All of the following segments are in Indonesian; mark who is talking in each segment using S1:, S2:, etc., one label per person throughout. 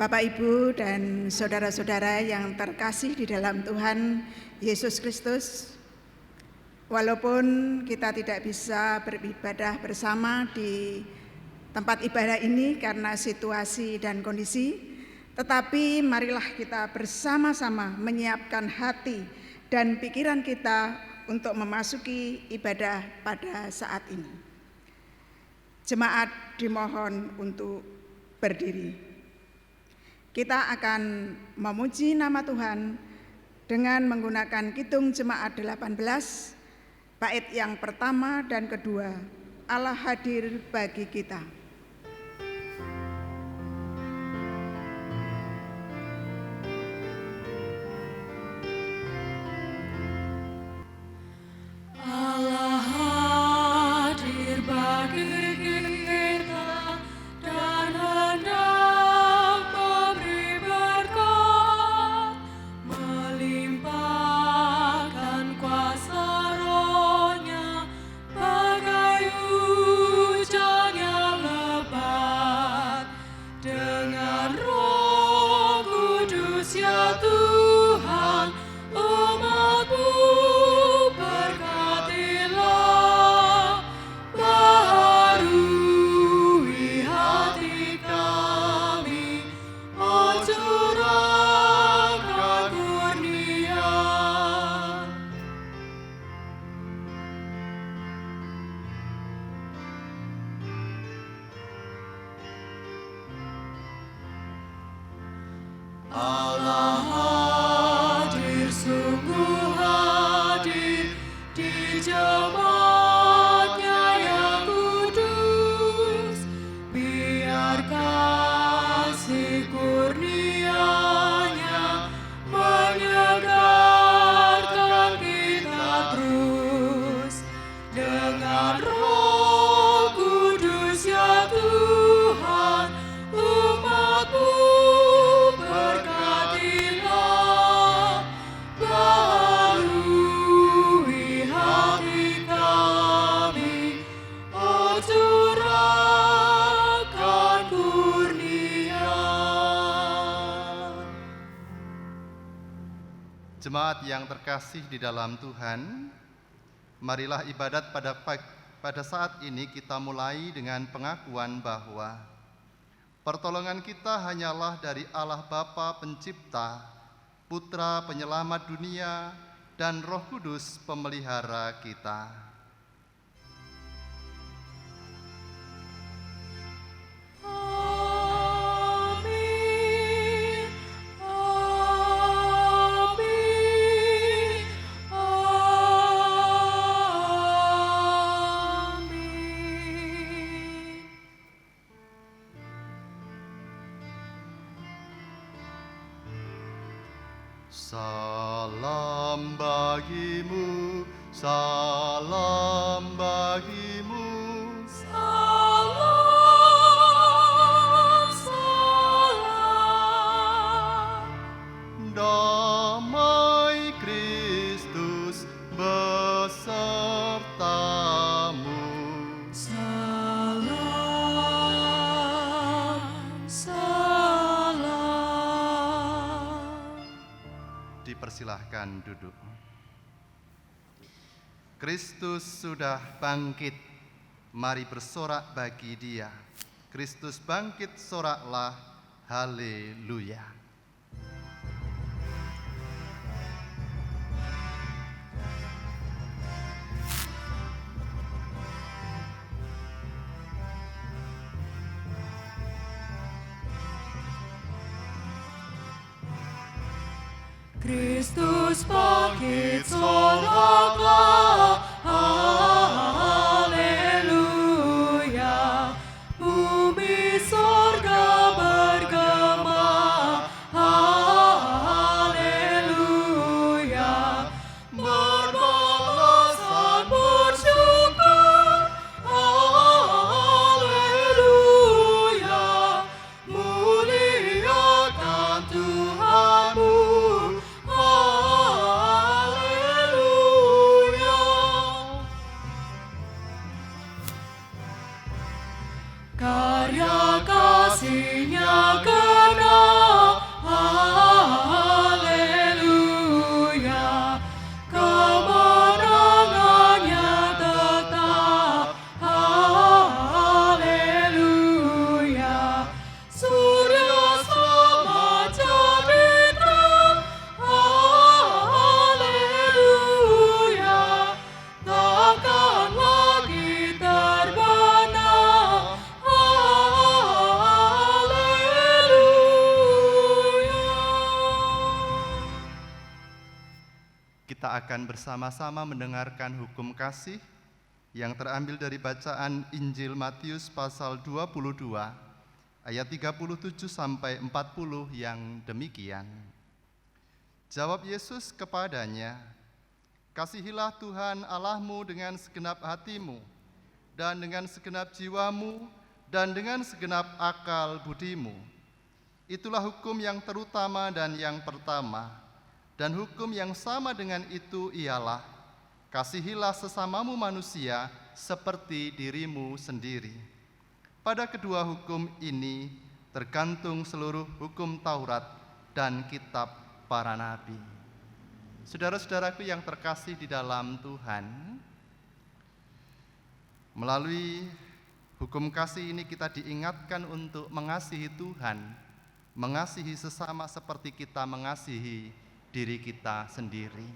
S1: Bapak, Ibu, dan saudara-saudara yang terkasih di dalam Tuhan Yesus Kristus, walaupun kita tidak bisa beribadah bersama di tempat ibadah ini karena situasi dan kondisi, tetapi marilah kita bersama-sama menyiapkan hati dan pikiran kita untuk memasuki ibadah pada saat ini. Jemaat dimohon untuk berdiri. Kita akan memuji nama Tuhan dengan menggunakan Kidung Jemaat 18, bait yang pertama dan kedua, Allah hadir bagi kita.
S2: Jemaat yang terkasih di dalam Tuhan, marilah ibadat pada saat ini kita mulai dengan pengakuan bahwa pertolongan kita hanyalah dari Allah Bapa Pencipta, Putra Penyelamat dunia, dan Roh Kudus Pemelihara kita. Salam bagimu, salam bagimu,
S3: salam, salam.
S2: Damai Kristus besertamu.
S3: Salam, salam.
S2: Dipersilahkan duduk. Kristus sudah bangkit, mari bersorak bagi Dia. Kristus bangkit, soraklah, haleluya.
S3: Kristus bangkit, soraklah, haleluya. Bumi sorga bergema, haleluya. Berbalasan bersyukur, haleluya. Muliakan Tuhanmu, haleluya.
S2: Kita akan bersama-sama mendengarkan hukum kasih yang terambil dari bacaan Injil Matius pasal 22 ayat 37 sampai 40 yang demikian. Jawab Yesus kepadanya, "Kasihilah Tuhan Allahmu dengan segenap hatimu, dan dengan segenap jiwamu, dan dengan segenap akal budimu. Itulah hukum yang terutama dan yang pertama. Dan hukum yang sama dengan itu ialah, kasihilah sesamamu manusia seperti dirimu sendiri. Pada kedua hukum ini tergantung seluruh hukum Taurat dan kitab para nabi." Saudara-saudaraku yang terkasih di dalam Tuhan, melalui hukum kasih ini kita diingatkan untuk mengasihi Tuhan, mengasihi sesama seperti kita mengasihi diri kita sendiri.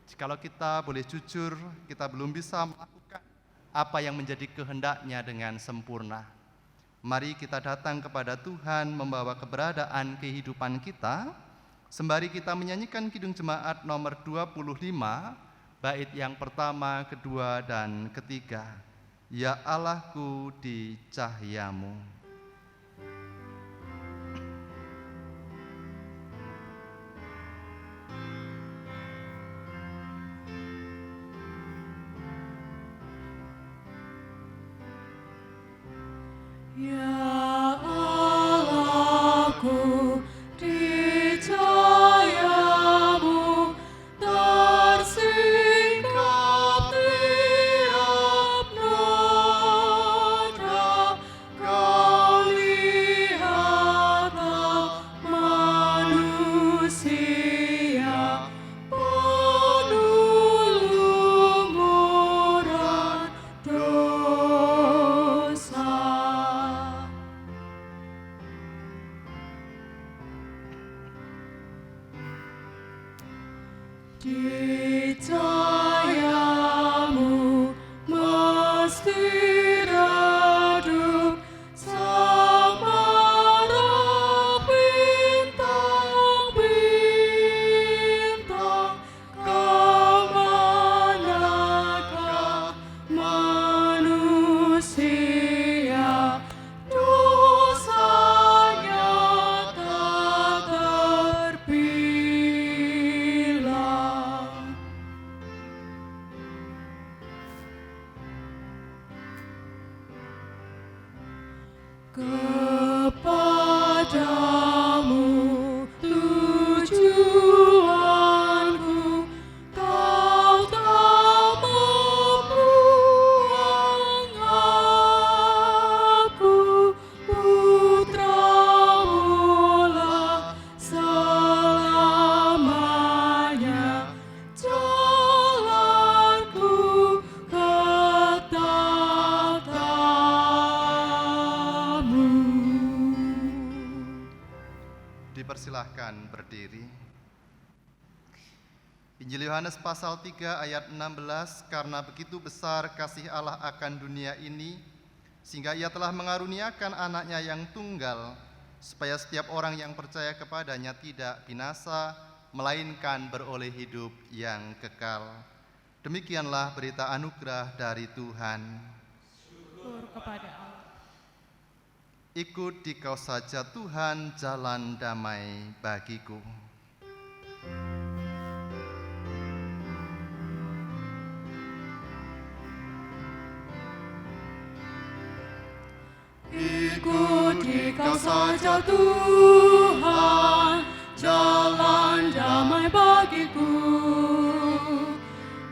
S2: Jikalau kita boleh jujur, kita belum bisa melakukan apa yang menjadi kehendaknya dengan sempurna. Mari kita datang kepada Tuhan membawa keberadaan kehidupan kita, sembari kita menyanyikan Kidung Jemaat nomor 25, bait yang pertama, kedua, dan ketiga. Ya Allahku di cahayamu.
S3: Ya Allahku, di cahayamu tersingkap tiap noda. Kau lihatlah manusia penuh lumuran dosa. Di cahayamu mesti redup samara bintang-bintang. Kemanakah manusia dosanya tak terbilang. Kepadamu tujuanku, Kau tak membuang aku. Putramu lah selamanya, jalanku ke tahtamu.
S2: Dipersilahkan berdiri. Injil Yohanes pasal 3 ayat 16, karena begitu besar kasih Allah akan dunia ini, sehingga ia telah mengaruniakan anaknya yang tunggal, supaya setiap orang yang percaya kepadanya tidak binasa, melainkan beroleh hidup yang kekal. Demikianlah berita anugerah dari Tuhan.
S3: Syukur kepada Allah.
S2: Ikut dikau saja Tuhan jalan damai bagiku.
S3: Ikuti Kau saja Tuhan, jalan damai bagiku.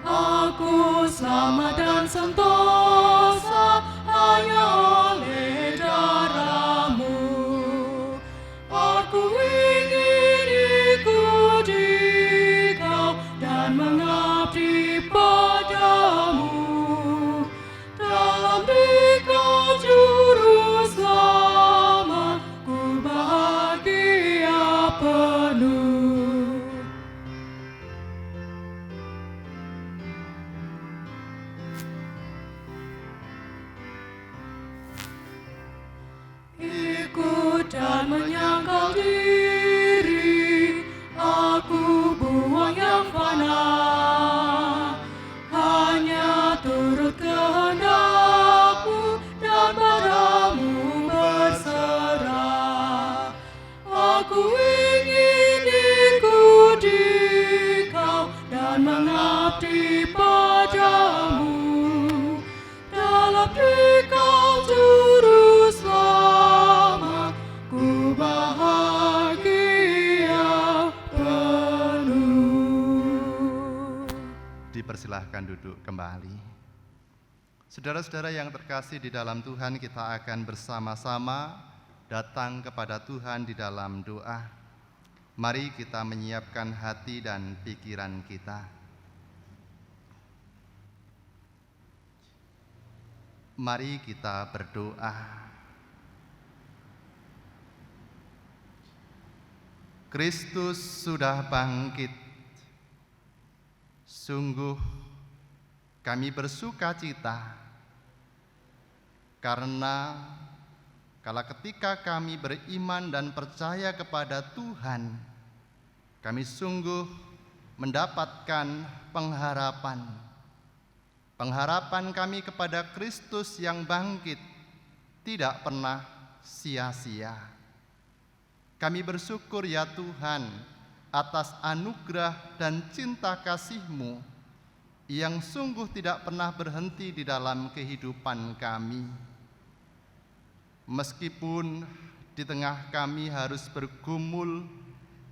S3: Aku selamat dan sentosa hanya oleh darah-Mu. Aku ingin ikuti Kau dan mengabdi padamu. Dalam Dikau juru selamat, ku bahagia penuh.
S2: dipersilahkan duduk kembali. Saudara-saudara yang terkasih di dalam Tuhan, kita akan bersama-sama datang kepada Tuhan di dalam doa. Mari kita menyiapkan hati dan pikiran kita. Mari kita berdoa. Kristus sudah bangkit. Sungguh kami bersuka cita karena kala ketika kami beriman dan percaya kepada Tuhan, kami sungguh mendapatkan pengharapan. Pengharapan kami kepada Kristus yang bangkit tidak pernah sia-sia. Kami bersyukur ya Tuhan atas anugerah dan cinta kasih-Mu yang sungguh tidak pernah berhenti di dalam kehidupan kami. Meskipun di tengah kami harus bergumul,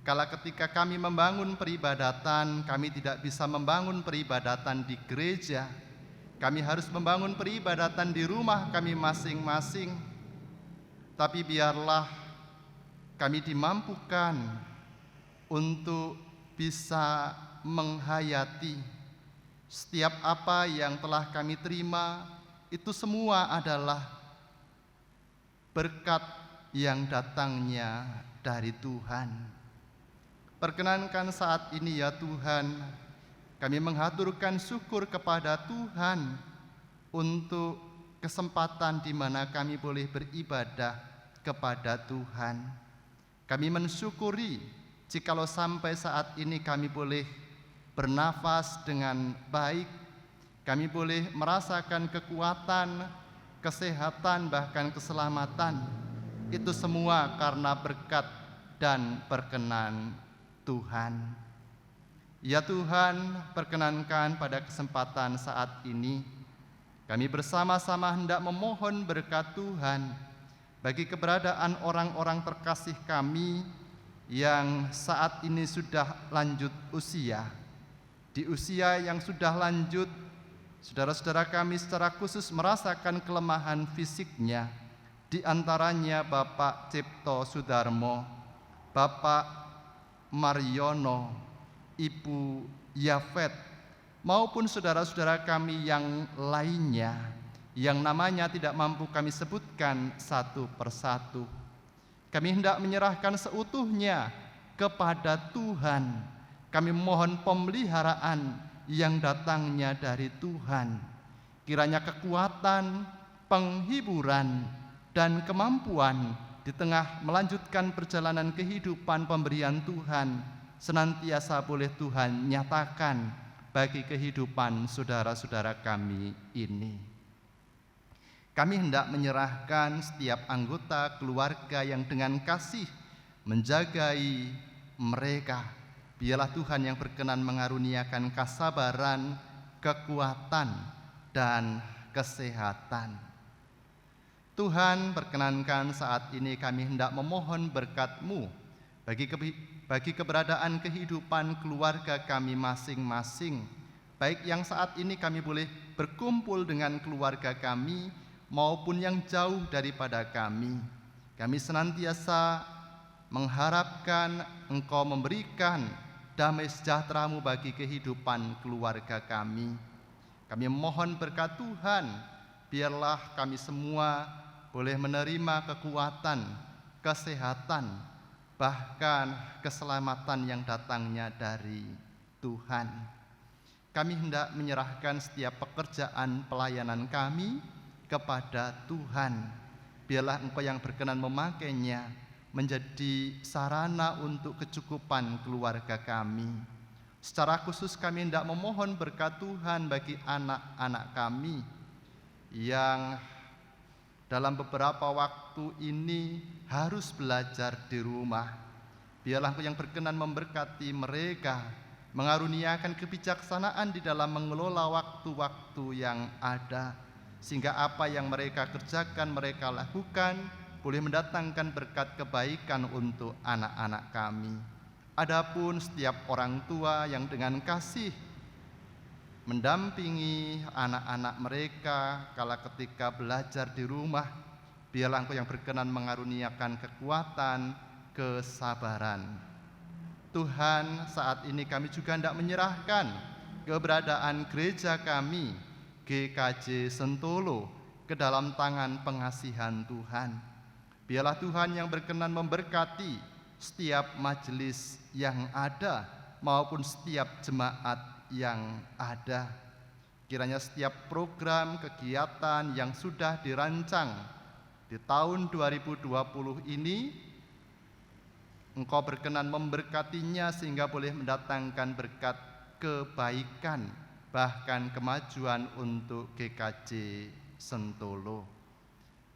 S2: kala ketika kami membangun peribadatan, kami tidak bisa membangun peribadatan di gereja. Kami harus membangun peribadatan di rumah kami masing-masing. Tapi biarlah kami dimampukan untuk bisa menghayati setiap apa yang telah kami terima, itu semua adalah berkat yang datangnya dari Tuhan. Perkenankan saat ini ya Tuhan, kami menghaturkan syukur kepada Tuhan untuk kesempatan di mana kami boleh beribadah kepada Tuhan. Kami mensyukuri jikalau sampai saat ini kami boleh bernafas dengan baik, kami boleh merasakan kekuatan, kesehatan, bahkan keselamatan. Itu semua karena berkat dan perkenan Tuhan. Ya Tuhan, perkenankan pada kesempatan saat ini kami bersama-sama hendak memohon berkat Tuhan bagi keberadaan orang-orang terkasih kami yang saat ini sudah lanjut usia. Di usia yang sudah lanjut, saudara-saudara kami secara khusus merasakan kelemahan fisiknya. Di antaranya Bapak Cipto Sudarmo, Bapak Mariono, Ibu Yafet, maupun saudara-saudara kami yang lainnya yang namanya tidak mampu kami sebutkan satu persatu. Kami hendak menyerahkan seutuhnya kepada Tuhan. Kami mohon pemeliharaan yang datangnya dari Tuhan. Kiranya kekuatan, penghiburan, dan kemampuan di tengah melanjutkan perjalanan kehidupan pemberian Tuhan senantiasa boleh Tuhan nyatakan bagi kehidupan saudara-saudara kami ini. Kami hendak menyerahkan setiap anggota keluarga yang dengan kasih menjagai mereka. Biarlah Tuhan yang berkenan mengaruniakan kesabaran, kekuatan, dan kesehatan. Tuhan, perkenankan saat ini kami hendak memohon berkat-Mu bagi keberadaan kehidupan keluarga kami masing-masing. Baik yang saat ini kami boleh berkumpul dengan keluarga kami, maupun yang jauh daripada kami. Kami senantiasa mengharapkan Engkau memberikan damai sejahtera-Mu bagi kehidupan keluarga kami. Kami mohon berkat Tuhan, biarlah kami semua boleh menerima kekuatan, kesehatan, bahkan keselamatan yang datangnya dari Tuhan. Kami hendak menyerahkan setiap pekerjaan pelayanan kami kepada Tuhan. Biarlah Engkau yang berkenan memakainya menjadi sarana untuk kecukupan keluarga kami. Secara khusus kami hendak memohon berkat Tuhan bagi anak-anak kami yang dalam beberapa waktu ini harus belajar di rumah. Biarlah Engkau yang berkenan memberkati mereka, mengaruniakan kebijaksanaan di dalam mengelola waktu-waktu yang ada, sehingga apa yang mereka kerjakan, mereka lakukan, boleh mendatangkan berkat kebaikan untuk anak-anak kami. Adapun setiap orang tua yang dengan kasih mendampingi anak-anak mereka kala ketika belajar di rumah. Biarlah Engkau yang berkenan mengaruniakan kekuatan, kesabaran. Tuhan, saat ini kami juga hendak menyerahkan keberadaan gereja kami, GKJ Sentolo, ke dalam tangan pengasihan Tuhan. Biarlah Tuhan yang berkenan memberkati setiap majelis yang ada maupun setiap jemaat yang ada. Kiranya setiap program kegiatan yang sudah dirancang di tahun 2020 ini, Engkau berkenan memberkatinya sehingga boleh mendatangkan berkat kebaikan, bahkan kemajuan untuk GKJ Sentolo.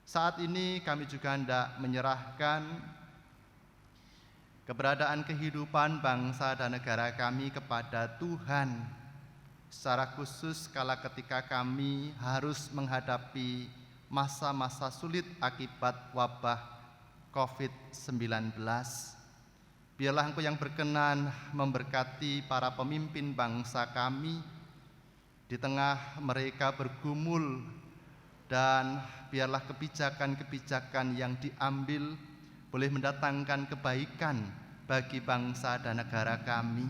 S2: Saat ini kami juga hendak menyerahkan keberadaan kehidupan bangsa dan negara kami kepada Tuhan. Secara khusus kala ketika kami harus menghadapi masa-masa sulit akibat wabah COVID-19. Biarlah Engkau yang berkenan memberkati para pemimpin bangsa kami di tengah mereka bergumul, dan biarlah kebijakan-kebijakan yang diambil boleh mendatangkan kebaikan bagi bangsa dan negara kami.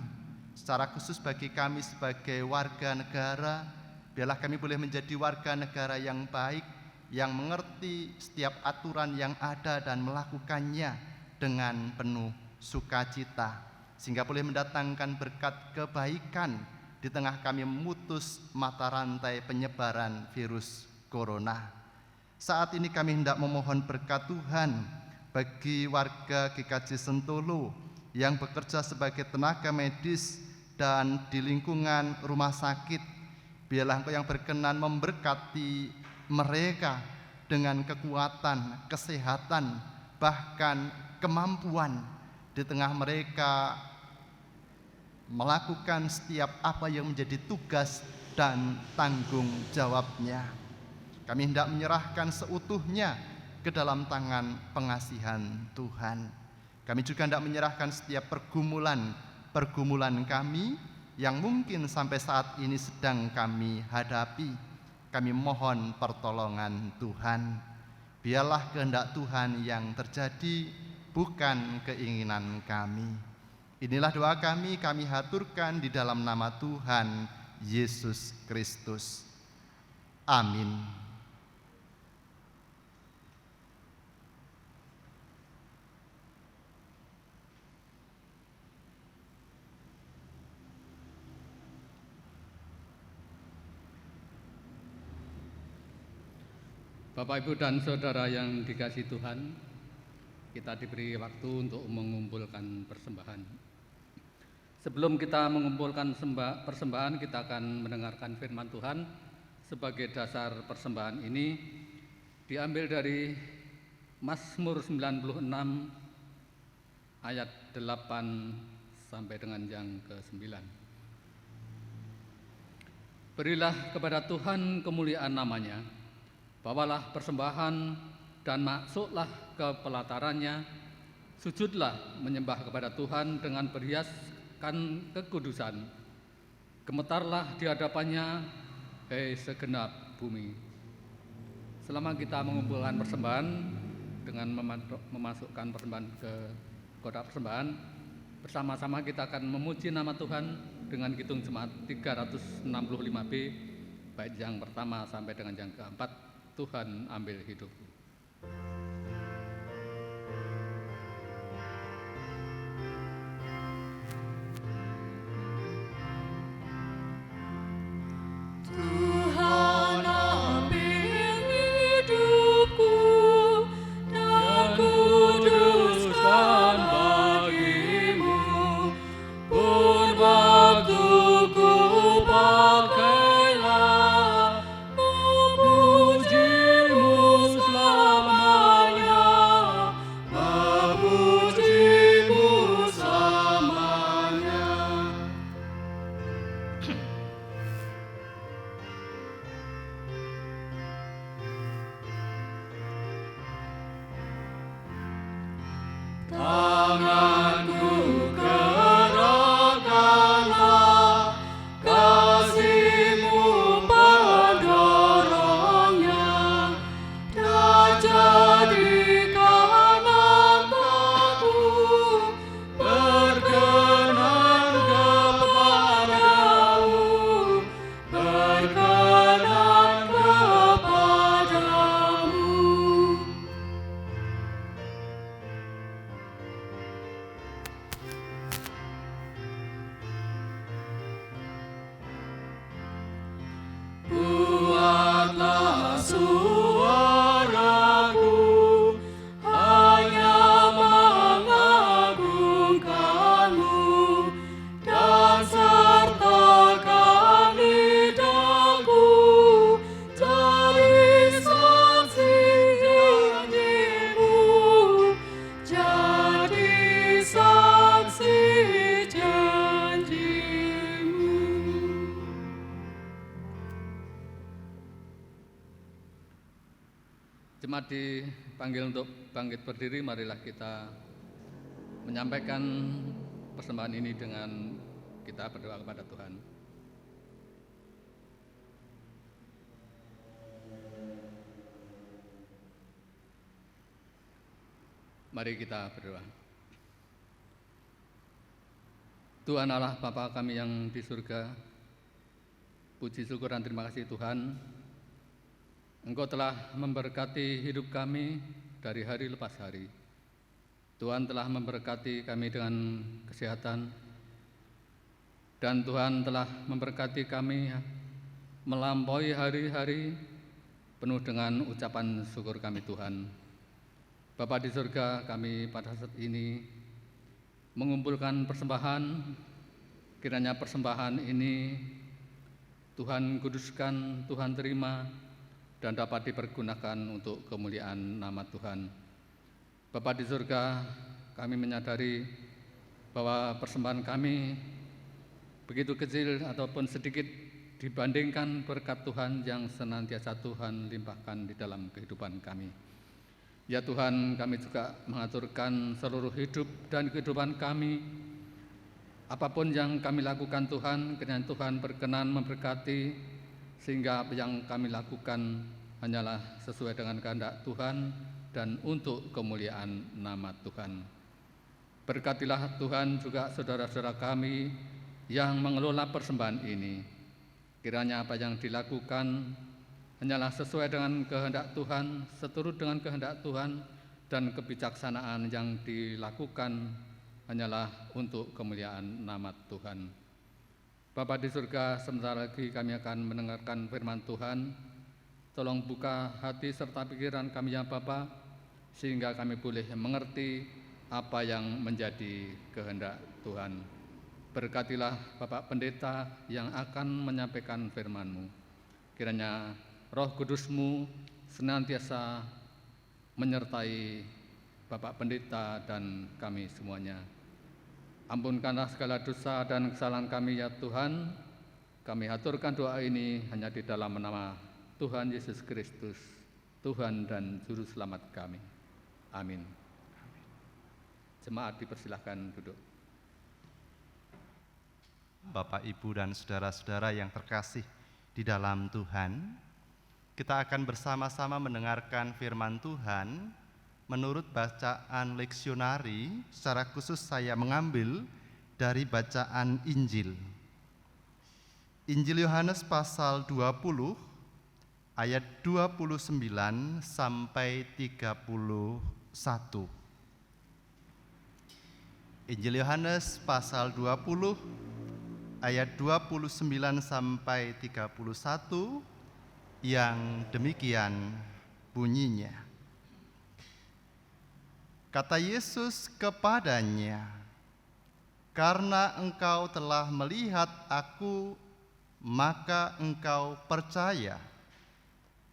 S2: Secara khusus bagi kami sebagai warga negara, biarlah kami boleh menjadi warga negara yang baik, yang mengerti setiap aturan yang ada dan melakukannya dengan penuh sukacita, sehingga boleh mendatangkan berkat kebaikan di tengah kami memutus mata rantai penyebaran virus corona. Saat ini kami hendak memohon berkat Tuhan bagi warga GKJ Sentolo yang bekerja sebagai tenaga medis dan di lingkungan rumah sakit. Biarlah Engkau yang berkenan memberkati mereka dengan kekuatan, kesehatan, bahkan kemampuan di tengah mereka melakukan setiap apa yang menjadi tugas dan tanggung jawabnya. Kami hendak menyerahkan seutuhnya ke dalam tangan pengasihan Tuhan. Kami juga hendak menyerahkan setiap pergumulan kami yang mungkin sampai saat ini sedang kami hadapi. Kami mohon pertolongan Tuhan. Biarlah kehendak Tuhan yang terjadi, bukan keinginan kami. Inilah doa kami haturkan di dalam nama Tuhan Yesus Kristus. Amin.
S4: Bapak, Ibu, dan Saudara yang dikasihi Tuhan, kita diberi waktu untuk mengumpulkan persembahan. Sebelum kita mengumpulkan persembahan, kita akan mendengarkan firman Tuhan. Sebagai dasar persembahan ini diambil dari Mazmur 96 ayat 8 sampai dengan yang ke-9. Berilah kepada Tuhan kemuliaan namanya, bawalah persembahan dan masuklah ke pelatarannya, sujudlah menyembah kepada Tuhan dengan berhiaskan kekudusan. Gemetarlah di hadapannya, hei segenap bumi. Selama kita mengumpulkan persembahan dengan memasukkan persembahan ke kotak persembahan, bersama-sama kita akan memuji nama Tuhan dengan hitung jemaat 365B, baik yang pertama sampai dengan yang keempat. Tuhan ambil hidupku.
S3: Tuhan ambil hidupku dan kuduskan bagimu, pun waktuku pakailah memujimu selalu.
S4: Jemaat dipanggil untuk bangkit berdiri, marilah kita menyampaikan persembahan ini dengan kita berdoa kepada Tuhan. Mari kita berdoa. Tuhan Allah Bapa kami yang di surga, puji syukur dan terima kasih Tuhan, Engkau telah memberkati hidup kami dari hari lepas hari. Tuhan telah memberkati kami dengan kesehatan, dan Tuhan telah memberkati kami melampaui hari-hari penuh dengan ucapan syukur kami Tuhan. Bapa di surga, kami pada saat ini mengumpulkan persembahan, kiranya persembahan ini Tuhan kuduskan, Tuhan terima, dan dapat dipergunakan untuk kemuliaan nama Tuhan. Bapa di surga, kami menyadari bahwa persembahan kami begitu kecil ataupun sedikit dibandingkan berkat Tuhan yang senantiasa Tuhan limpahkan di dalam kehidupan kami. Ya Tuhan, kami juga mengaturkan seluruh hidup dan kehidupan kami. Apapun yang kami lakukan Tuhan, kiranya Tuhan berkenan memberkati, sehingga apa yang kami lakukan hanyalah sesuai dengan kehendak Tuhan dan untuk kemuliaan nama Tuhan. Berkatilah Tuhan juga saudara-saudara kami yang mengelola persembahan ini. Kiranya apa yang dilakukan hanyalah sesuai dengan kehendak Tuhan, seturut dengan kehendak Tuhan, dan kebijaksanaan yang dilakukan hanyalah untuk kemuliaan nama Tuhan. Bapa di surga, sebentar lagi kami akan mendengarkan firman Tuhan. Tolong buka hati serta pikiran kami ya Bapa, sehingga kami boleh mengerti apa yang menjadi kehendak Tuhan. Berkatilah Bapak Pendeta yang akan menyampaikan firman-Mu. Kiranya Roh Kudus-Mu senantiasa menyertai Bapak Pendeta dan kami semuanya. Ampunkanlah segala dosa dan kesalahan kami ya Tuhan. Kami aturkan doa ini hanya di dalam nama Tuhan Yesus Kristus, Tuhan dan Juru Selamat kami. Amin. Jemaat dipersilahkan duduk.
S2: Bapak, Ibu, dan saudara-saudara yang terkasih di dalam Tuhan, kita akan bersama-sama mendengarkan firman Tuhan menurut bacaan leksionari. Secara khusus saya mengambil dari bacaan Injil. Injil Yohanes pasal 20 ayat 29 sampai 31. Injil Yohanes pasal 20 ayat 29 sampai 31 yang demikian bunyinya. Kata Yesus kepadanya, "Karena engkau telah melihat aku, maka engkau percaya.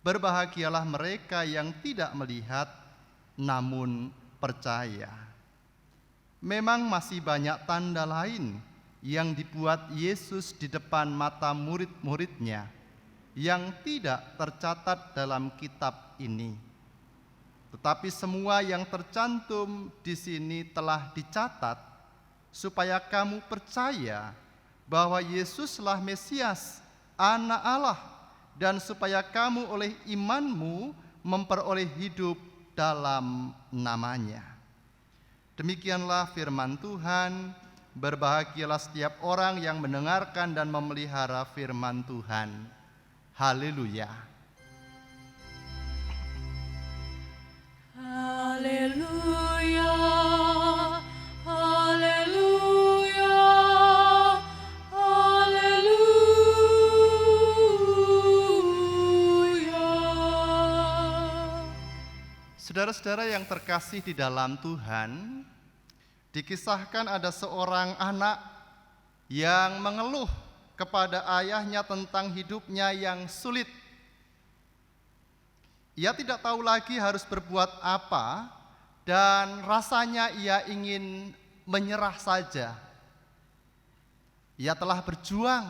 S2: Berbahagialah mereka yang tidak melihat, namun percaya." Memang masih banyak tanda lain yang dibuat Yesus di depan mata murid-muridnya yang tidak tercatat dalam kitab ini. Tetapi semua yang tercantum di sini telah dicatat supaya kamu percaya bahwa Yesuslah Mesias, Anak Allah, dan supaya kamu oleh imanmu memperoleh hidup dalam namanya. Demikianlah firman Tuhan. Berbahagialah setiap orang yang mendengarkan dan memelihara firman Tuhan. Haleluya.
S3: Haleluya, haleluya, haleluya.
S2: Saudara-saudara yang terkasih di dalam Tuhan, dikisahkan ada seorang anak yang mengeluh kepada ayahnya tentang hidupnya yang sulit. Ia tidak tahu lagi harus berbuat apa, dan rasanya ia ingin menyerah saja. Ia telah berjuang.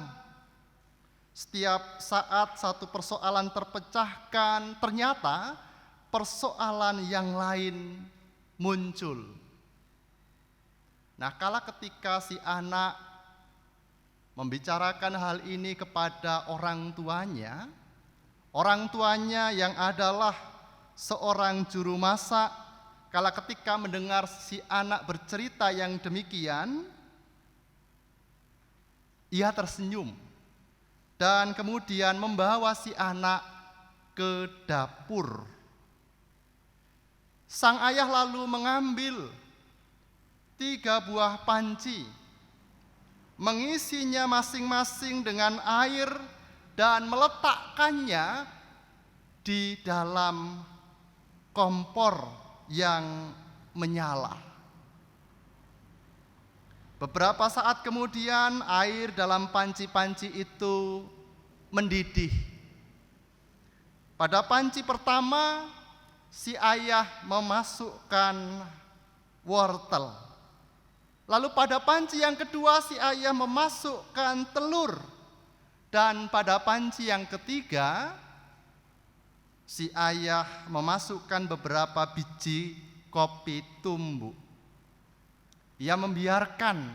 S2: Setiap saat satu persoalan terpecahkan, ternyata persoalan yang lain muncul. Nah, kala ketika si anak membicarakan hal ini kepada orang tuanya yang adalah seorang juru masak, kala ketika mendengar si anak bercerita yang demikian, ia tersenyum dan kemudian membawa si anak ke dapur. Sang ayah lalu mengambil 3 buah panci, mengisinya masing-masing dengan air dan meletakkannya di dalam kompor yang menyala. Beberapa saat kemudian air dalam panci-panci itu mendidih. Pada panci pertama, si ayah memasukkan wortel. Lalu pada panci yang kedua, si ayah memasukkan telur. Dan pada panci yang ketiga, si ayah memasukkan beberapa biji kopi tumbuk. Ia membiarkan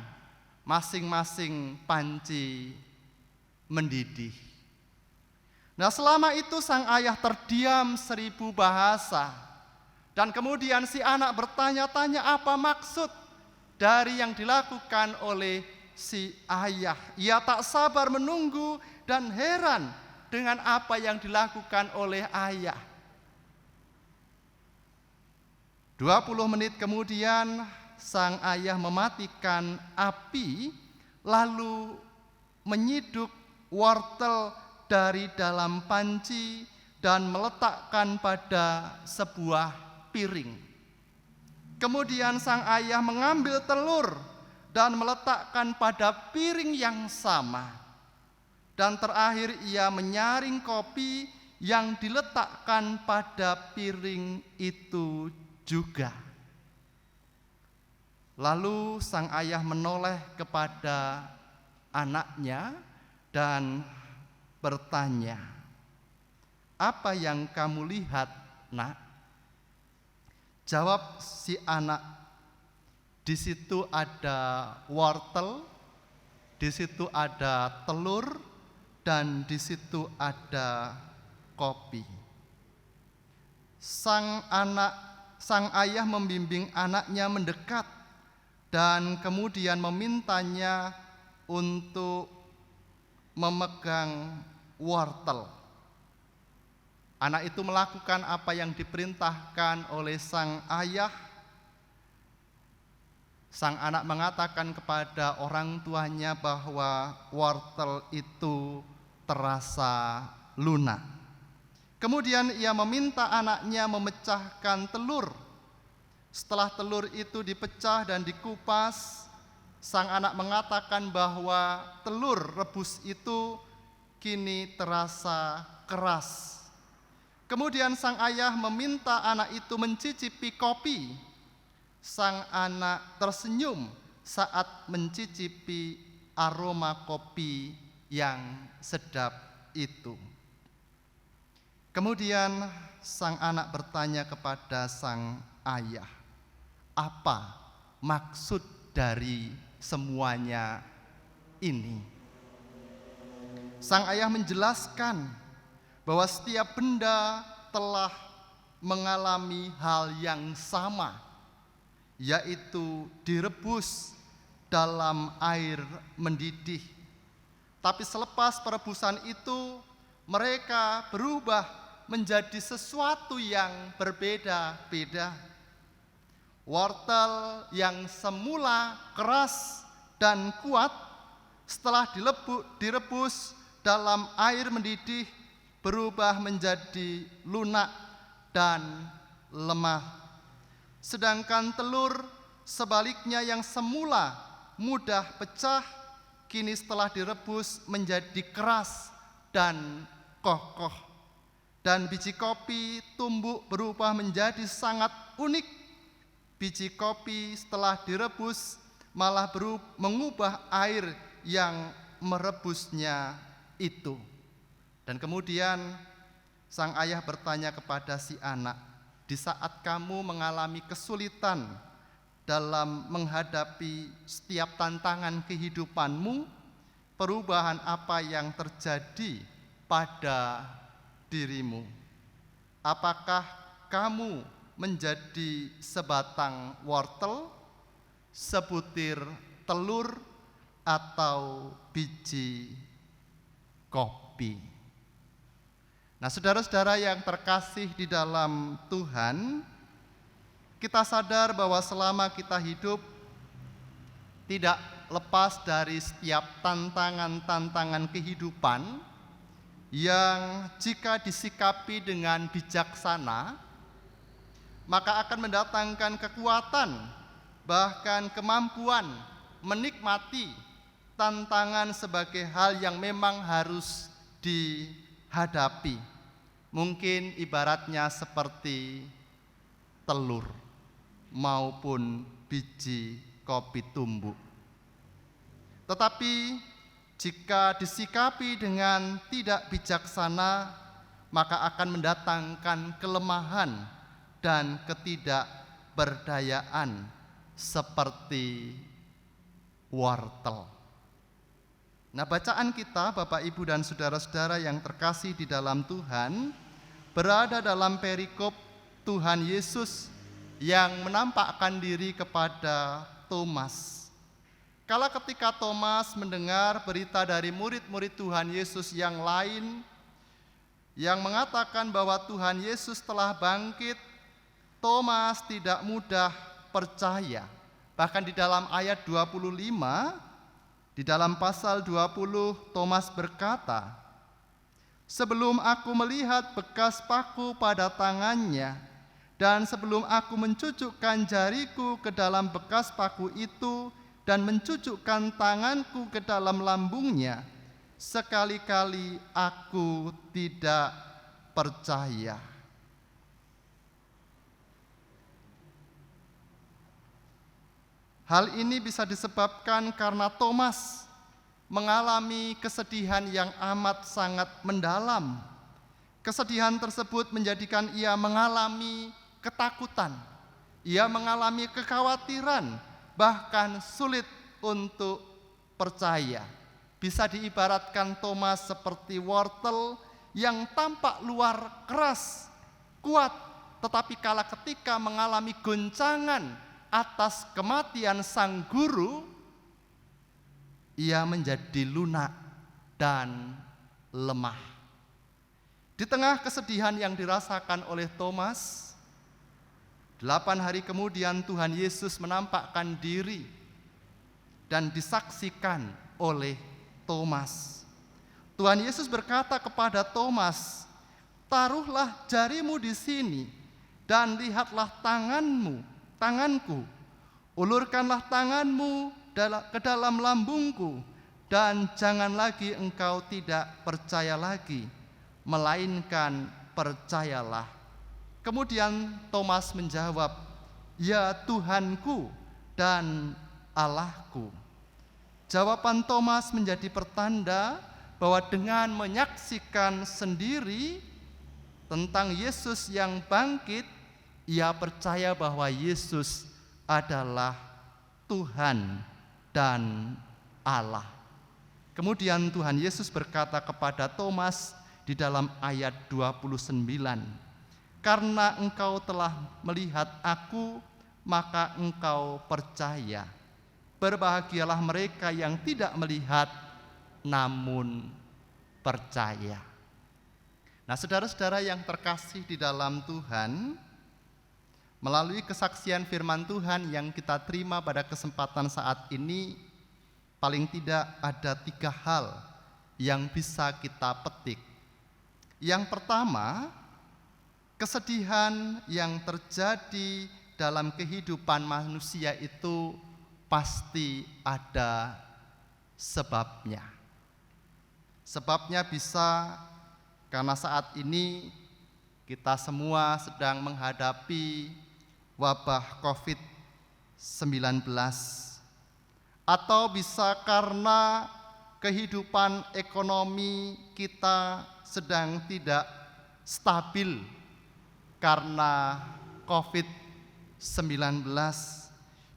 S2: masing-masing panci mendidih. Nah, selama itu sang ayah terdiam 1000 bahasa. Dan kemudian si anak bertanya-tanya apa maksud dari yang dilakukan oleh si ayah. Ia tak sabar menunggu dan heran dengan apa yang dilakukan oleh ayah. 20 menit kemudian sang ayah mematikan api, lalu menyiduk wortel dari dalam panci dan meletakkan pada sebuah piring. Kemudian sang ayah mengambil telur dan meletakkan pada piring yang sama. Dan terakhir ia menyaring kopi yang diletakkan pada piring itu juga. Lalu sang ayah menoleh kepada anaknya dan bertanya, "Apa yang kamu lihat, Nak?" Jawab si anak, "Di situ ada wortel, di situ ada telur, dan di situ ada kopi." Sang ayah membimbing anaknya mendekat dan kemudian memintanya untuk memegang wortel. Anak itu melakukan apa yang diperintahkan oleh sang ayah. Sang anak mengatakan kepada orang tuanya bahwa wortel itu terasa lunak. Kemudian ia meminta anaknya memecahkan telur. Setelah telur itu dipecah dan dikupas, sang anak mengatakan bahwa telur rebus itu kini terasa keras. Kemudian sang ayah meminta anak itu mencicipi kopi. Sang anak tersenyum saat mencicipi aroma kopi yang sedap itu. Kemudian sang anak bertanya kepada sang ayah, "Apa maksud dari semuanya ini?" Sang ayah menjelaskan bahwa setiap benda telah mengalami hal yang sama, yaitu direbus dalam air mendidih. Tapi selepas perebusan itu, mereka berubah menjadi sesuatu yang berbeda-beda. Wortel yang semula keras dan kuat, setelah direbus dalam air mendidih, berubah menjadi lunak dan lemah. Sedangkan telur sebaliknya yang semula mudah pecah, kini setelah direbus menjadi keras dan kokoh. Dan biji kopi tumbuk berubah menjadi sangat unik. Biji kopi setelah direbus malah mengubah air yang merebusnya itu. Dan kemudian sang ayah bertanya kepada si anak, di saat kamu mengalami kesulitan dalam menghadapi setiap tantangan kehidupanmu, perubahan apa yang terjadi pada dirimu? Apakah kamu menjadi sebatang wortel, sebutir telur, atau biji kopi? Nah, saudara-saudara yang terkasih di dalam Tuhan, kita sadar bahwa selama kita hidup tidak lepas dari setiap tantangan-tantangan kehidupan yang jika disikapi dengan bijaksana, maka akan mendatangkan kekuatan, bahkan kemampuan menikmati tantangan sebagai hal yang memang harus dihadapi. Mungkin ibaratnya seperti telur maupun biji kopi tumbuk. Tetapi jika disikapi dengan tidak bijaksana, maka akan mendatangkan kelemahan dan ketidakberdayaan seperti wortel. Nah, bacaan kita, Bapak, Ibu, dan saudara-saudara yang terkasih di dalam Tuhan, berada dalam perikop Tuhan Yesus yang menampakkan diri kepada Thomas. Kala ketika Thomas mendengar berita dari murid-murid Tuhan Yesus yang lain yang mengatakan bahwa Tuhan Yesus telah bangkit, Thomas tidak mudah percaya. Bahkan di dalam ayat 25, di dalam pasal 20, Thomas berkata, "Sebelum aku melihat bekas paku pada tangannya, dan sebelum aku mencucukkan jariku ke dalam bekas paku itu, dan mencucukkan tanganku ke dalam lambungnya, sekali-kali aku tidak percaya." Hal ini bisa disebabkan karena Thomas mengalami kesedihan yang amat sangat mendalam. Kesedihan tersebut menjadikan ia mengalami ketakutan, ia mengalami kekhawatiran, bahkan sulit untuk percaya. Bisa diibaratkan Thomas seperti wortel yang tampak luar keras, kuat, tetapi kala ketika mengalami goncangan atas kematian sang guru, ia menjadi lunak dan lemah. Di tengah kesedihan yang dirasakan oleh Thomas, 8 hari kemudian Tuhan Yesus menampakkan diri dan disaksikan oleh Thomas. Tuhan Yesus berkata kepada Thomas, "Taruhlah jarimu di sini dan lihatlah tanganku. Ulurkanlah tanganmu ke dalam lambungku, dan jangan lagi engkau tidak percaya lagi, melainkan percayalah." Kemudian Thomas menjawab, "Ya Tuhanku dan Allahku." Jawaban Thomas menjadi pertanda bahwa dengan menyaksikan sendiri tentang Yesus yang bangkit, ia percaya bahwa Yesus adalah Tuhan dan Allah. Kemudian Tuhan Yesus berkata kepada Thomas di dalam ayat 29, "Karena engkau telah melihat aku, maka engkau percaya. Berbahagialah mereka yang tidak melihat, namun percaya." Nah, saudara-saudara yang terkasih di dalam Tuhan, melalui kesaksian firman Tuhan yang kita terima pada kesempatan saat ini, paling tidak ada 3 hal yang bisa kita petik. Yang pertama, kesedihan yang terjadi dalam kehidupan manusia itu pasti ada sebabnya. Sebabnya bisa karena saat ini kita semua sedang menghadapi wabah COVID-19, atau bisa karena kehidupan ekonomi kita sedang tidak stabil karena COVID-19.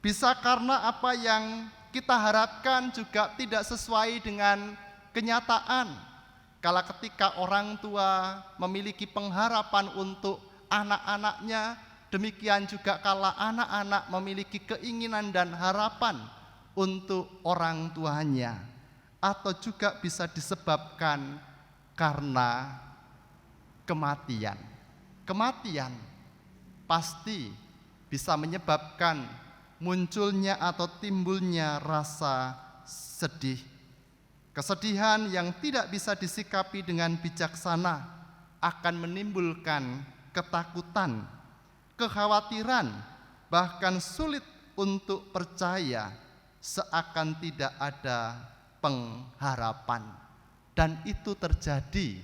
S2: Bisa karena apa yang kita harapkan juga tidak sesuai dengan kenyataan. Kala ketika orang tua memiliki pengharapan untuk anak-anaknya, demikian juga kala anak-anak memiliki keinginan dan harapan untuk orang tuanya. Atau juga bisa disebabkan karena kematian. Kematian pasti bisa menyebabkan munculnya atau timbulnya rasa sedih. Kesedihan yang tidak bisa disikapi dengan bijaksana akan menimbulkan ketakutan, kekhawatiran, bahkan sulit untuk percaya, seakan tidak ada pengharapan. Dan itu terjadi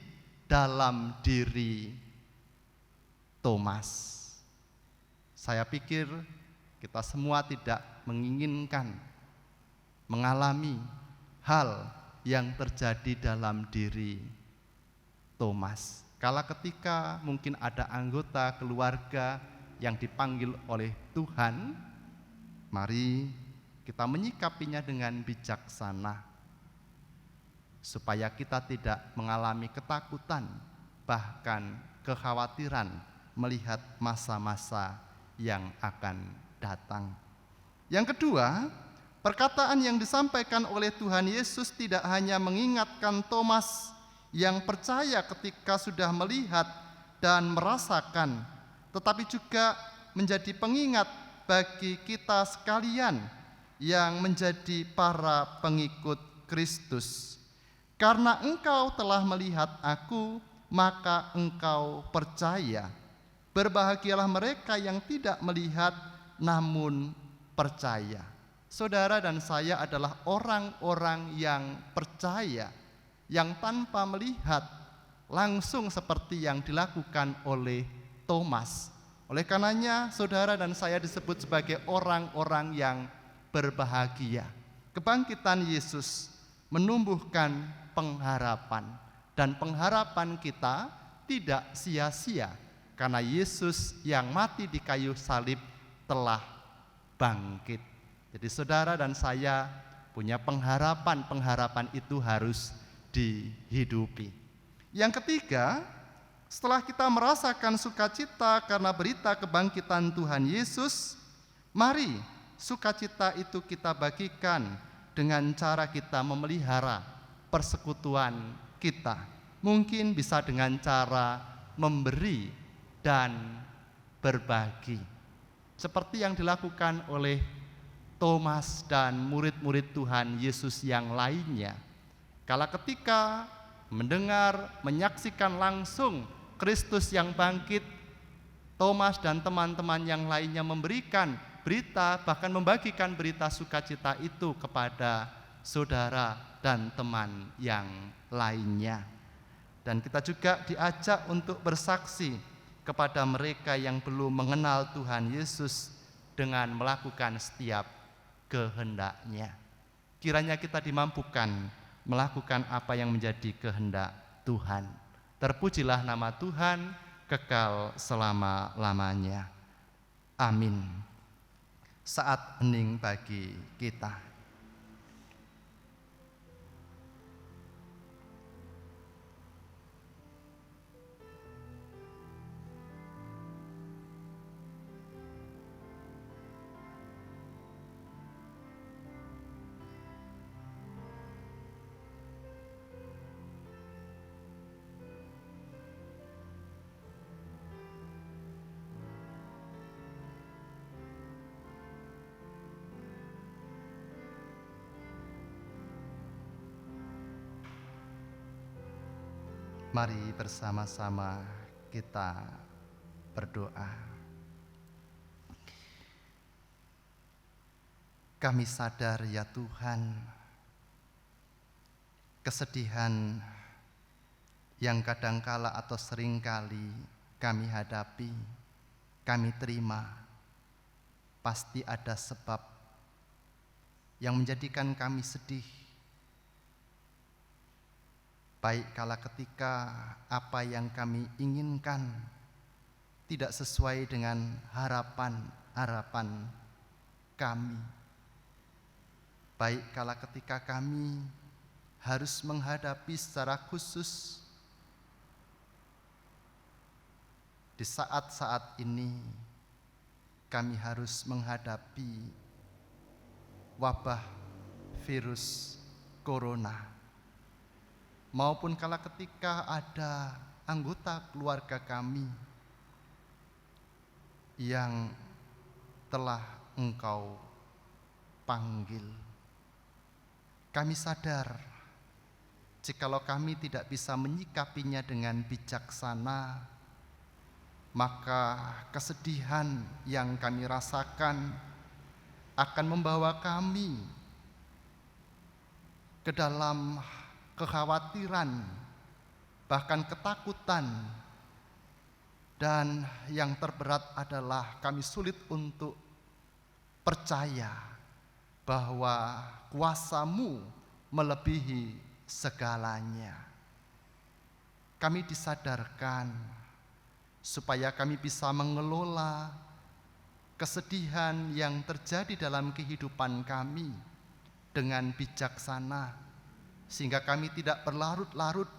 S2: dalam diri Thomas. Saya pikir kita semua tidak menginginkan mengalami hal yang terjadi dalam diri Thomas. Kala ketika mungkin ada anggota keluarga yang dipanggil oleh Tuhan, mari kita menyikapinya dengan bijaksana, supaya kita tidak mengalami ketakutan, bahkan kekhawatiran melihat masa-masa yang akan datang. Yang kedua, perkataan yang disampaikan oleh Tuhan Yesus tidak hanya mengingatkan Thomas yang percaya ketika sudah melihat dan merasakan, tetapi juga menjadi pengingat bagi kita sekalian yang menjadi para pengikut Kristus. Karena engkau telah melihat aku, maka engkau percaya. Berbahagialah mereka yang tidak melihat namun percaya. Saudara dan saya adalah orang-orang yang percaya, yang tanpa melihat langsung seperti yang dilakukan oleh Thomas. Oleh karenanya saudara dan saya disebut sebagai orang-orang yang berbahagia. Kebangkitan Yesus menumbuhkan pengharapan, dan pengharapan kita tidak sia-sia karena Yesus yang mati di kayu salib telah bangkit. Jadi saudara dan saya punya pengharapan itu harus dihidupi. Yang ketiga, setelah kita merasakan sukacita karena berita kebangkitan Tuhan Yesus, mari sukacita itu kita bagikan dengan cara kita memelihara persekutuan kita. Mungkin bisa dengan cara memberi dan berbagi, seperti yang dilakukan oleh Thomas dan murid-murid Tuhan Yesus yang lainnya. Kala ketika mendengar, menyaksikan langsung Kristus yang bangkit, Thomas dan teman-teman yang lainnya memberikan berita, bahkan membagikan berita sukacita itu kepada saudara dan teman yang lainnya. Dan kita juga diajak untuk bersaksi kepada mereka yang belum mengenal Tuhan Yesus dengan melakukan setiap kehendaknya. Kiranya kita dimampukan melakukan apa yang menjadi kehendak Tuhan. Terpujilah nama Tuhan kekal selama-lamanya. Amin. Saat hening bagi kita. Mari bersama-sama kita berdoa. Kami sadar ya Tuhan, kesedihan yang kadangkala atau seringkali kami hadapi, kami terima, pasti ada sebab yang menjadikan kami sedih. Baik kala ketika apa yang kami inginkan tidak sesuai dengan harapan-harapan kami. Baik kala ketika kami harus menghadapi secara khusus di saat-saat ini, kami harus menghadapi wabah virus corona, maupun kala ketika ada anggota keluarga kami yang telah Engkau panggil. Kami sadar jikalau kami tidak bisa menyikapinya dengan bijaksana, maka kesedihan yang kami rasakan akan membawa kami ke dalam kekhawatiran, bahkan ketakutan, dan yang terberat adalah kami sulit untuk percaya bahwa kuasa-Mu melebihi segalanya. Kami disadarkan supaya kami bisa mengelola kesedihan yang terjadi dalam kehidupan kami dengan bijaksana, sehingga kami tidak berlarut-larut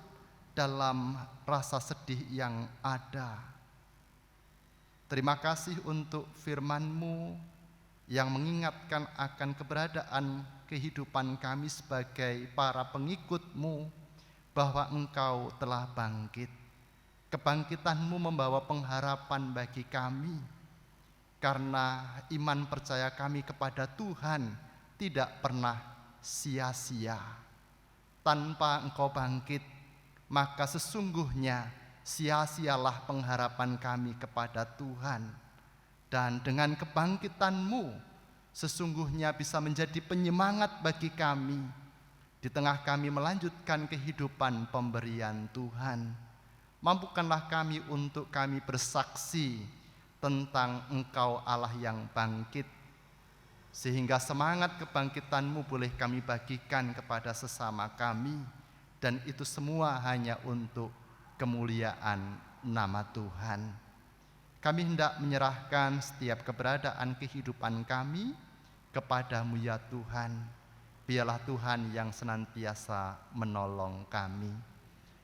S2: dalam rasa sedih yang ada. Terima kasih untuk firman-Mu yang mengingatkan akan keberadaan kehidupan kami sebagai para pengikut-Mu, bahwa Engkau telah bangkit. Kebangkitan-Mu membawa pengharapan bagi kami, karena iman percaya kami kepada Tuhan tidak pernah sia-sia. Tanpa Engkau bangkit, maka sesungguhnya sia-sialah pengharapan kami kepada Tuhan. Dan dengan kebangkitan-Mu, sesungguhnya bisa menjadi penyemangat bagi kami di tengah kami melanjutkan kehidupan pemberian Tuhan. Mampukanlah kami untuk kami bersaksi tentang Engkau Allah yang bangkit, sehingga semangat kebangkitan-Mu boleh kami bagikan kepada sesama kami, dan itu semua hanya untuk kemuliaan nama Tuhan. Kami hendak menyerahkan setiap keberadaan kehidupan kami kepada-Mu ya Tuhan. Biarlah Tuhan yang senantiasa menolong kami.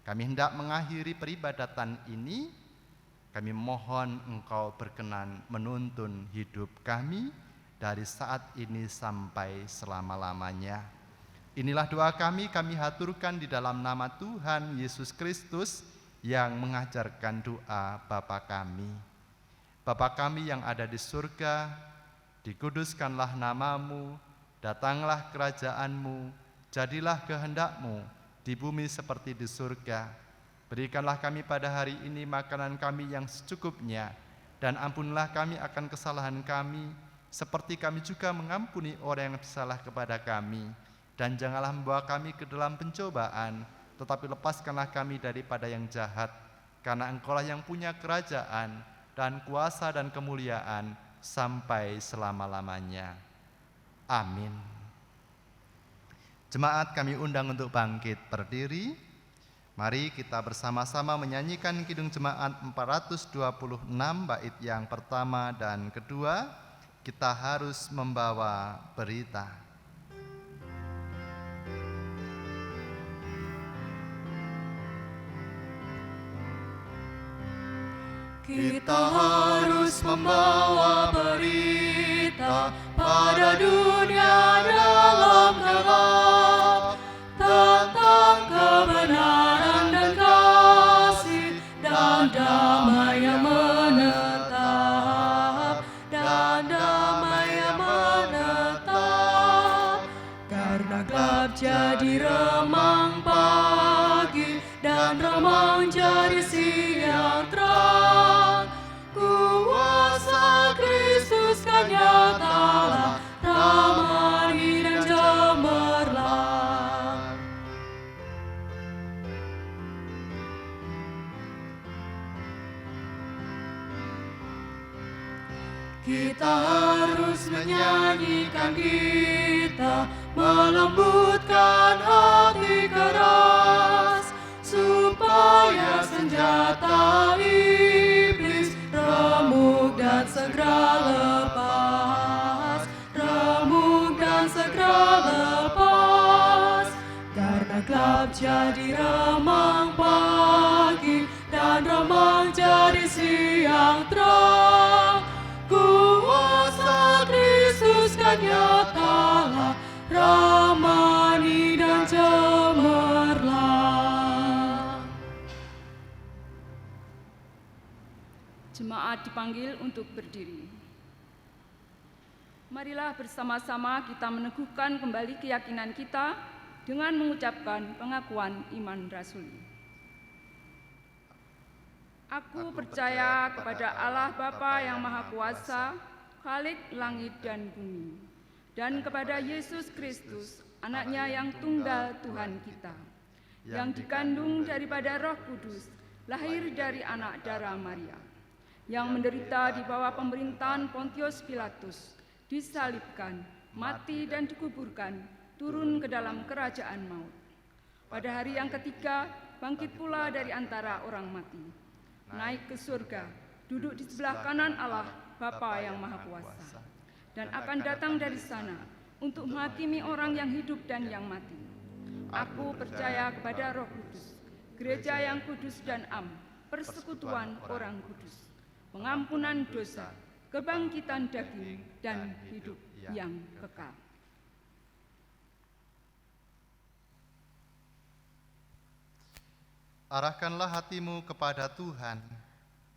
S2: Kami hendak mengakhiri peribadatan ini. Kami mohon Engkau berkenan menuntun hidup kami dari saat ini sampai selama-lamanya. Inilah doa kami haturkan di dalam nama Tuhan Yesus Kristus yang mengajarkan doa Bapa kami. Bapa kami yang ada di surga, dikuduskanlah nama-Mu, datanglah kerajaan-Mu, jadilah kehendak-Mu di bumi seperti di surga. Berikanlah kami pada hari ini makanan kami yang secukupnya, dan ampunilah kami akan kesalahan kami, seperti kami juga mengampuni orang yang bersalah kepada kami. Dan janganlah membawa kami ke dalam pencobaan, tetapi lepaskanlah kami daripada yang jahat, karena Engkau-lah yang punya kerajaan dan kuasa dan kemuliaan sampai selama-lamanya. Amin. Jemaat kami undang untuk bangkit berdiri. Mari kita bersama-sama menyanyikan Kidung Jemaat 426 bait yang pertama dan kedua. Kita harus membawa berita.
S3: Kita harus membawa berita pada dunia dalam gelap tentang kebenaran dan kasih dan damai yang menetap, karena gelap jadi remang pagi dan remang jadi siang terang. Kuasa Kristus kan nyatalah, ramai dan cemerlang. Kita harus menyanyikan, kita melembutkan hati keras, supaya senjata iblis jadi remang pagi dan remang jadi siang terang. Kuasa Kristus kan nyatalah, ramani dan cemerlang.
S5: Jemaat dipanggil untuk berdiri. Marilah bersama-sama kita meneguhkan kembali keyakinan kita dengan mengucapkan pengakuan iman rasuli. Aku percaya kepada Allah Bapa yang Maha Kuasa, Khalik langit dan bumi, dan kepada Yesus Kristus, Anaknya yang tunggal Tuhan kita, yang dikandung daripada Roh Kudus, lahir dari anak darah Maria, yang menderita di bawah pemerintahan Pontius Pilatus, disalibkan, mati dan dikuburkan, turun ke dalam kerajaan maut. Pada hari yang ketiga, bangkit pula dari antara orang mati, naik ke surga, duduk di sebelah kanan Allah, Bapa yang Maha Kuasa, dan akan datang dari sana untuk menghakimi orang yang hidup dan yang mati. Aku percaya kepada Roh Kudus, gereja yang kudus dan am, persekutuan orang kudus, pengampunan dosa, kebangkitan daging, dan hidup yang kekal.
S2: Arahkanlah hatimu kepada Tuhan.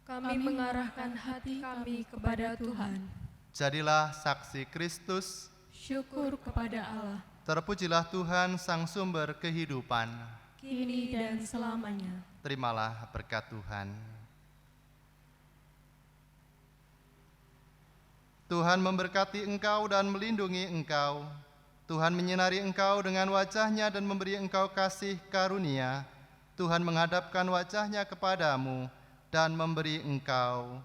S3: Kami mengarahkan hati kami kepada Tuhan.
S2: Jadilah saksi Kristus.
S3: Syukur kepada Allah,
S2: Terpujilah Tuhan Sang Sumber kehidupan.
S3: kini dan selamanya.
S2: Terimalah berkat Tuhan. Tuhan memberkati engkau dan melindungi engkau. Tuhan menyinari engkau dengan wajah-Nya dan memberi engkau kasih karunia. Tuhan menghadapkan wajah-Nya kepadamu dan memberi engkau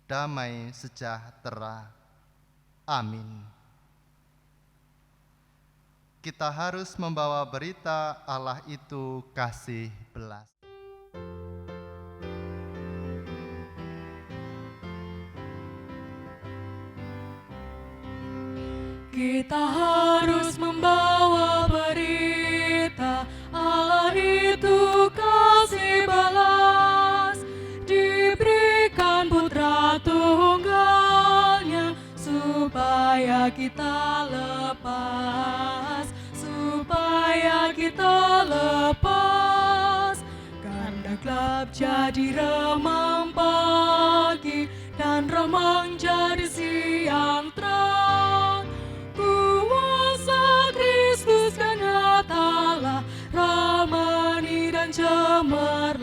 S2: damai sejahtera. Amin. Kita harus membawa berita Allah itu kasih belas.
S3: Kita harus membawa berita Allah itu kasih balas, diberikan putra tunggalnya supaya kita lepas, karena gelap jadi remang pagi dan remang jadi siang terang. Kuasa Kristus kan nyatalah, ramani dan cemerlang.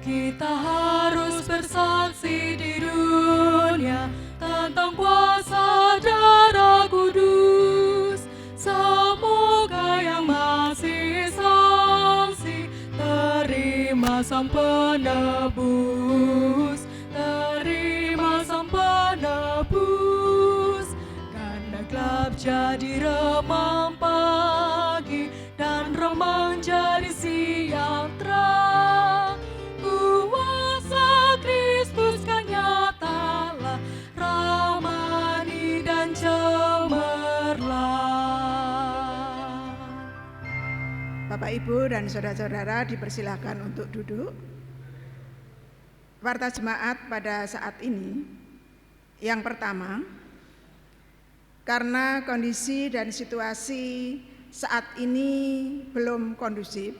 S3: Kita harus bersaksi di dunia tentang kuasa darah kudus. Semoga yang masih saksi terima Sang Penebus, karena gelap jadi remang pagi dan remang jadi siang terang. Kuasa Kristus kan nyatalah, ramani dan cemerlang.
S1: Bapak, Ibu, dan saudara-saudara dipersilakan untuk duduk. Warta jemaat pada saat ini, yang pertama, karena kondisi dan situasi saat ini belum kondusif,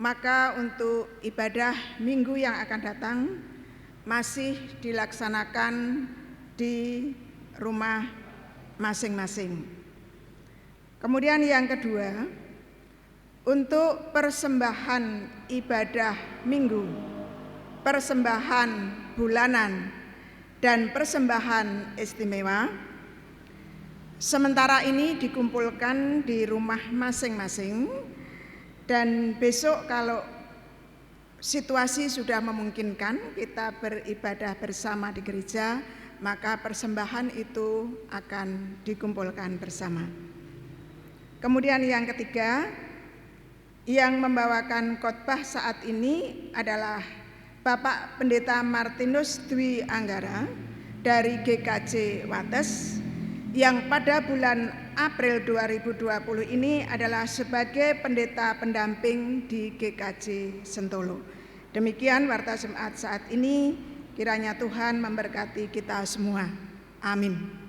S1: maka untuk ibadah minggu yang akan datang masih dilaksanakan di rumah masing-masing. Kemudian yang kedua, untuk persembahan ibadah minggu, persembahan bulanan, dan persembahan istimewa, sementara ini dikumpulkan di rumah masing-masing, dan besok kalau situasi sudah memungkinkan kita beribadah bersama di gereja, maka persembahan itu akan dikumpulkan bersama. Kemudian yang ketiga, yang membawakan khotbah saat ini adalah Bapak Pendeta Martinus Dwi Anggara dari GKJ Wates yang pada bulan April 2020 ini adalah sebagai pendeta pendamping di GKJ Sentolo. Demikian warta Jemaat saat ini, kiranya Tuhan memberkati kita semua. Amin.